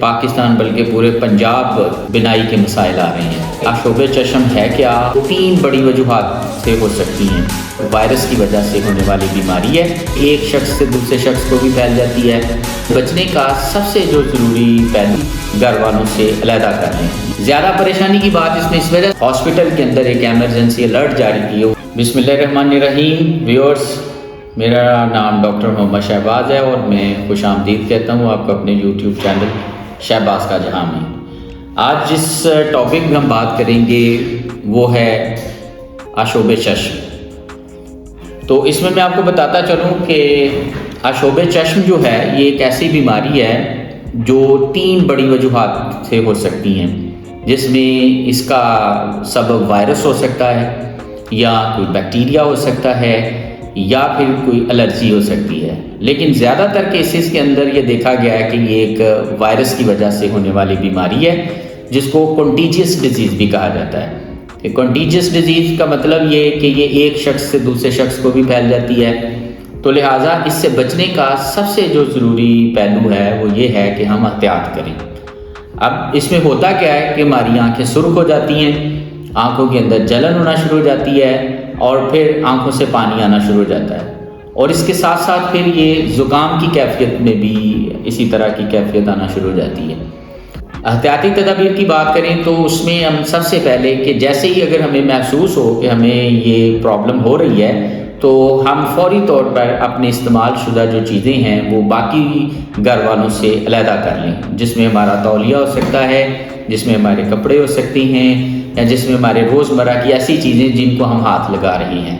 پاکستان بلکہ پورے پنجاب بینائی کے مسائل آ رہے ہیں۔ آشوب چشم ہے کیا؟ 3 بڑی وجوہات سے ہو سکتی ہیں۔ وائرس کی وجہ سے ہونے والی بیماری ہے، ایک شخص سے دوسرے شخص کو بھی پھیل جاتی ہے۔ بچنے کا سب سے جو ضروری پہلو گھر والوں سے علیحدہ کر لیں۔ زیادہ پریشانی کی بات اس میں اس وجہ ہاسپٹل کے اندر ایک ایمرجنسی الرٹ جاری کی ہے۔ بسم اللہ الرحمن الرحیم۔ ویورز، میرا نام ڈاکٹر محمد شہباز ہے اور میں خوش آمدید کہتا ہوں آپ کو اپنے یوٹیوب چینل شہباز کا جہاں میں۔ آج جس ٹاپک میں ہم بات کریں گے وہ ہے آشوب چشم۔ تو اس میں آپ کو بتاتا چلوں کہ آشوب چشم جو ہے یہ ایک ایسی بیماری ہے جو 3 بڑی وجوہات سے ہو سکتی ہیں، جس میں اس کا سبب وائرس ہو سکتا ہے، یا کوئی بیکٹیریا ہو سکتا ہے، یا پھر کوئی الرجی ہو سکتی ہے۔ لیکن زیادہ تر کیسز کے اندر یہ دیکھا گیا ہے کہ یہ ایک وائرس کی وجہ سے ہونے والی بیماری ہے، جس کو کنٹیجیس ڈیزیز بھی کہا جاتا ہے۔ کہ کنٹیجیس ڈیزیز کا مطلب یہ کہ یہ ایک شخص سے دوسرے شخص کو بھی پھیل جاتی ہے، تو لہٰذا اس سے بچنے کا سب سے جو ضروری پہلو ہے وہ یہ ہے کہ ہم احتیاط کریں۔ اب اس میں ہوتا کیا ہے کہ ہماری آنکھیں سرخ ہو جاتی ہیں، آنکھوں کے اندر جلن ہونا شروع ہو جاتی ہے، اور پھر آنکھوں سے پانی آنا شروع ہو جاتا ہے، اور اس کے ساتھ ساتھ پھر یہ زکام کی کیفیت میں بھی اسی طرح کی کیفیت آنا شروع ہو جاتی ہے۔ احتیاطی تدابیر کی بات کریں تو اس میں ہم سب سے پہلے کہ جیسے ہی اگر ہمیں محسوس ہو کہ ہمیں یہ پرابلم ہو رہی ہے تو ہم فوری طور پر اپنے استعمال شدہ جو چیزیں ہیں وہ باقی گھر والوں سے علیحدہ کر لیں، جس میں ہمارا تولیہ ہو سکتا ہے، جس میں ہمارے کپڑے ہو سکتے ہیں، یا جس میں ہمارے روزمرہ کی ایسی چیزیں جن کو ہم ہاتھ لگا رہے ہیں۔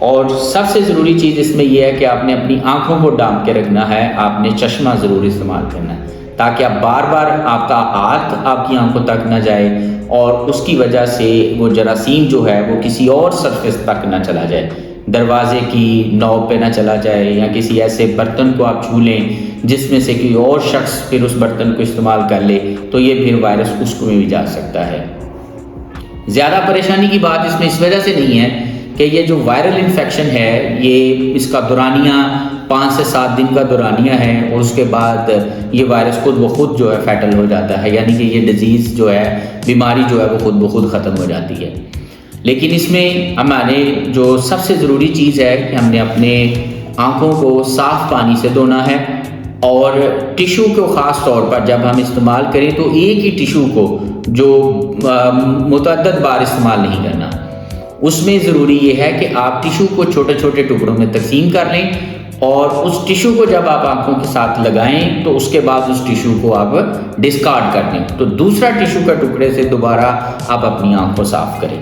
اور سب سے ضروری چیز اس میں یہ ہے کہ آپ نے اپنی آنکھوں کو ڈھانپ کے رکھنا ہے، آپ نے چشمہ ضرور استعمال کرنا ہے، تاکہ آپ بار بار آپ کا ہاتھ آپ کی آنکھوں تک نہ جائے اور اس کی وجہ سے وہ جراثیم جو ہے وہ کسی اور سرفیس تک نہ چلا جائے، دروازے کی نوب پہ نہ چلا جائے، یا کسی ایسے برتن کو آپ چھو لیں جس میں سے کوئی اور شخص پھر اس برتن کو استعمال کر لے تو یہ پھر وائرس اس کو میں بھی جا سکتا ہے۔ زیادہ پریشانی کی بات اس میں اس وجہ سے نہیں ہے کہ یہ جو وائرل انفیکشن ہے یہ اس کا دورانیہ 5 سے 7 دن کا دورانیہ ہے، اور اس کے بعد یہ وائرس خود بخود جو ہے فیٹل ہو جاتا ہے، یعنی کہ یہ ڈیزیز جو ہے، بیماری جو ہے وہ خود بخود ختم ہو جاتی ہے۔ لیکن اس میں ہمارے جو سب سے ضروری چیز ہے کہ ہم نے اپنے آنکھوں کو صاف پانی سے دھونا ہے، اور ٹیشو کو خاص طور پر جب ہم استعمال کریں تو ایک ہی ٹیشو کو جو متعدد بار استعمال نہیں کرنا۔ اس میں ضروری یہ ہے کہ آپ ٹیشو کو چھوٹے چھوٹے ٹکڑوں میں تقسیم کر لیں، اور اس ٹیشو کو جب آپ آنکھوں کے ساتھ لگائیں تو اس کے بعد اس ٹیشو کو آپ ڈسکارڈ کر دیں، تو دوسرا ٹیشو کا ٹکڑے سے دوبارہ آپ اپنی آنکھ کو صاف کریں۔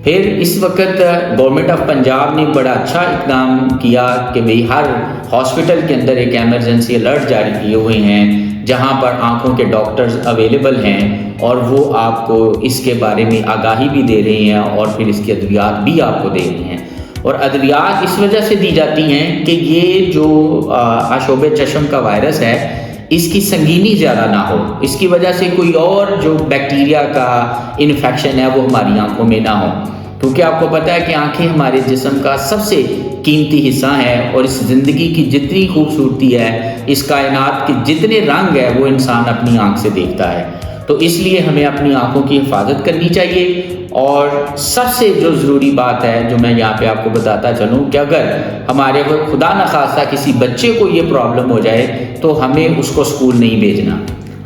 پھر اس وقت گورنمنٹ آف پنجاب نے بڑا اچھا اقدام کیا کہ بھئی ہر ہاسپٹل کے اندر ایک ایمرجنسی الرٹ جاری کیے ہوئے ہیں، جہاں پر آنکھوں کے ڈاکٹرز اویلیبل ہیں، اور وہ آپ کو اس کے بارے میں آگاہی بھی دے رہے ہیں، اور پھر اس کی ادویات بھی آپ کو دے رہے ہیں۔ اور ادویات اس وجہ سے دی جاتی ہیں کہ یہ جو آشوب چشم کا وائرس ہے اس کی سنگینی زیادہ نہ ہو، اس کی وجہ سے کوئی اور جو بیکٹیریا کا انفیکشن ہے وہ ہماری آنکھوں میں نہ ہو، کیونکہ آپ کو پتہ ہے کہ آنکھیں ہمارے جسم کا سب سے قیمتی حصہ ہے، اور اس زندگی کی جتنی خوبصورتی ہے، اس کائنات کے جتنے رنگ ہے وہ انسان اپنی آنکھ سے دیکھتا ہے۔ تو اس لیے ہمیں اپنی آنکھوں کی حفاظت کرنی چاہیے۔ اور سب سے جو ضروری بات ہے جو میں یہاں پہ آپ کو بتاتا چلوں کہ اگر ہمارے خدا نخواستہ کسی بچے کو یہ پرابلم ہو جائے تو ہمیں اس کو اسکول نہیں بھیجنا،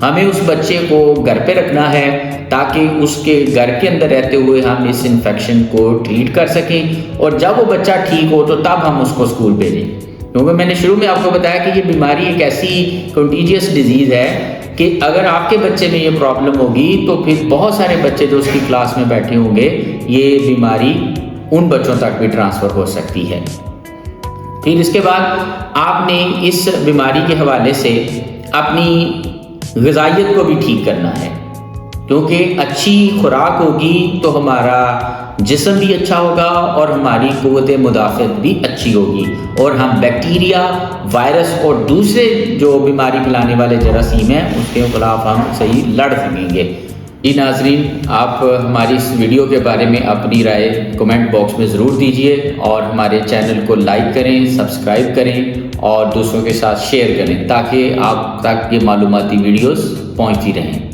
ہمیں اس بچے کو گھر پہ رکھنا ہے، تاکہ اس کے گھر کے اندر رہتے ہوئے ہم اس انفیکشن کو ٹریٹ کر سکیں، اور جب وہ بچہ ٹھیک ہو تو تب ہم اس کو اسکول بھیجیں۔ کیونکہ میں نے شروع میں آپ کو بتایا کہ یہ بیماری ایک ایسی کنٹیجیس ڈیزیز ہے کہ اگر آپ کے بچے میں یہ پرابلم ہوگی تو پھر بہت سارے بچے جو اس کی کلاس میں بیٹھے ہوں گے یہ بیماری ان بچوں تک بھی ٹرانسفر ہو سکتی ہے۔ پھر اس کے بعد آپ نے اس بیماری کے حوالے سے اپنی غذائیت کو بھی ٹھیک کرنا ہے، کیونکہ اچھی خوراک ہوگی تو ہمارا جسم بھی اچھا ہوگا اور ہماری قوت مدافعت بھی اچھی ہوگی، اور ہم بیکٹیریا، وائرس اور دوسرے جو بیماری پھیلانے والے جراثیم ہیں اس کے خلاف ہم صحیح لڑ سکیں گے۔ جی ناظرین، آپ ہماری اس ویڈیو کے بارے میں اپنی رائے کمنٹ باکس میں ضرور دیجیے اور ہمارے چینل کو لائک کریں، سبسکرائب کریں اور دوسروں کے ساتھ شیئر کریں تاکہ آپ تک یہ معلوماتی ویڈیوز پہنچتی رہیں۔